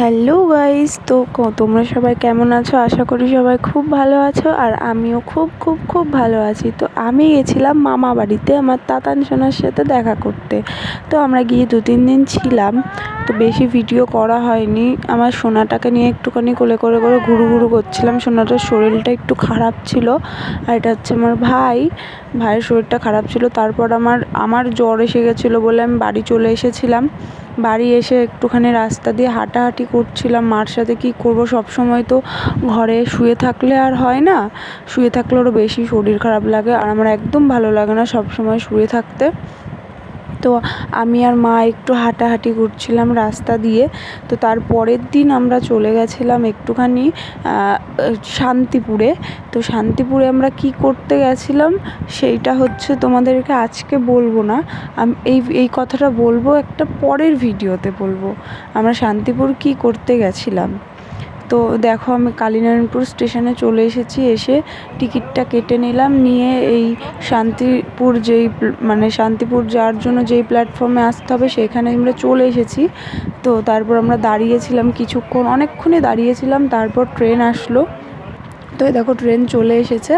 Hello guys, তো তোমরা সবাই কেমন আছো? আশা করি সবাই খুব ভালো আছো, আর আমিও খুব খুব খুব ভালো আছি। তো আমি গেছিলাম মামা বাড়িতে আমার তাতান সোনার সাথে দেখা করতে। তো আমরা গিয়ে 2-3 দিন ছিলাম। তো বেশি ভিডিও করা হয়নি। আমার সোনাটাকে নিয়ে একটুখানি কোলে করে করে ঘুরু ঘুরু করছিলাম। সোনাটার শরীরটা একটু খারাপ ছিল, আর এটা হচ্ছে আমার ভাইয়ের শরীরটা খারাপ ছিল। তারপর আমার জ্বর এসে গেছিলো বলে আমি বাড়ি চলে এসেছিলাম। বাড়ি এসে একটুখানি রাস্তা দিয়ে হাঁটাহাঁটি করছিলাম মার সাথে। কী করবো, সবসময় তো ঘরে শুয়ে থাকলে আর হয় না, শুয়ে থাকলে আরও বেশি শরীর খারাপ লাগে, আর আমার একদম ভালো লাগে না সবসময় শুয়ে থাকতে। তো আমি আর মা একটু হাঁটাহাঁটি করছিলাম রাস্তা দিয়ে। তো তার পরের দিন আমরা চলে গেছিলাম একটুখানি শান্তিপুরে। তো শান্তিপুরে আমরা কি করতে গেছিলাম সেইটা হচ্ছে তোমাদেরকে আজকে বলবো না, এই কথাটা বলবো একটা পরের ভিডিওতে বলবো আমরা শান্তিপুর কি করতে গেছিলাম। তো দেখো, আমি কালীনারায়ণপুর স্টেশনে চলে এসেছি। এসে টিকিটটা কেটে নিলাম, নিয়ে এই শান্তিপুর যাওয়ার জন্য যেই প্ল্যাটফর্মে আসতে হবে সেখানে আমরা চলে এসেছি। তো তারপর আমরা দাঁড়িয়েছিলাম কিছুক্ষণ, অনেকক্ষণই দাঁড়িয়েছিলাম। তারপর ট্রেন আসলো। তো দেখো ট্রেন চলে এসেছে,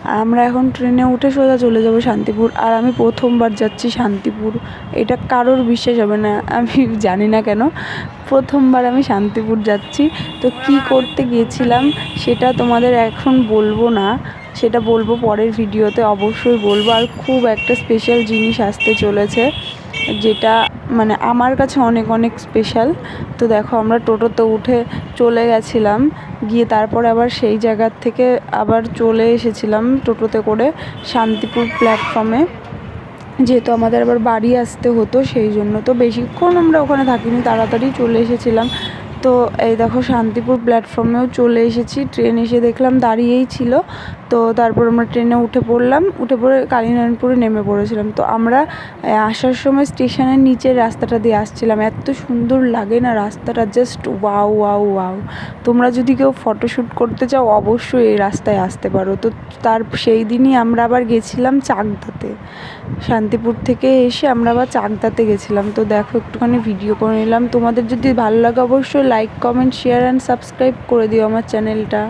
আর আমরা এখন ট্রেনে উঠে সোজা চলে যাব শান্তিপুর। আর আমি প্রথমবার যাচ্ছি শান্তিপুর, এটা কারোর বিশ্বাস হবে না, আমি জানি না কেন প্রথমবার আমি শান্তিপুর যাচ্ছি। তো কি করতে গিয়েছিলাম সেটা তোমাদের এখন বলবো না, সেটা বলবো পরের ভিডিওতে, অবশ্যই বলবো। আর খুব একটা স্পেশাল জিনিস আসতে চলেছে, যেটা আমার কাছে অনেক অনেক স্পেশাল। তো দেখো আমরা টোটোতে উঠে চলে গেছিলাম, গিয়ে তারপরে আবার সেই জায়গার থেকে আবার চলে এসেছিলাম টোটোতে করে শান্তিপুর প্ল্যাটফর্মে, যেহেতু আমাদের আবার বাড়ি আসতে হতো সেই জন্য। তো বেশিক্ষণ আমরা ওখানে থাকিনি, তাড়াতাড়ি চলে এসেছিলাম। তো এই দেখো শান্তিপুর প্ল্যাটফর্মেও চলে এসেছি। ট্রেন এসে দেখলাম দাঁড়িয়েই ছিল। তো তারপর আমরা ট্রেনে উঠে পড়লাম, উঠে পড়ে কালীনারায়ণপুরে নেমে পড়েছিলাম। তো আমরা আসার সময় স্টেশনের নিচের রাস্তাটা দিয়ে আসছিলাম। এত সুন্দর লাগে না রাস্তাটা, জাস্ট ওয়াও ওয়াও ওয়াও। তোমরা যদি কেউ ফটোশ্যুট করতে চাও অবশ্যই এই রাস্তায় আসতে পারো। তো সেই দিনই আমরা আবার গেছিলাম চাকদাতে। শান্তিপুর থেকে এসে আমরা আবার চাকদাতে গেছিলাম। তো দেখো একটুখানি ভিডিও করে নিলাম। তোমাদের যদি ভালো লাগে অবশ্যই like, comment, share and subscribe করে দিও আমার চ্যানেলটা।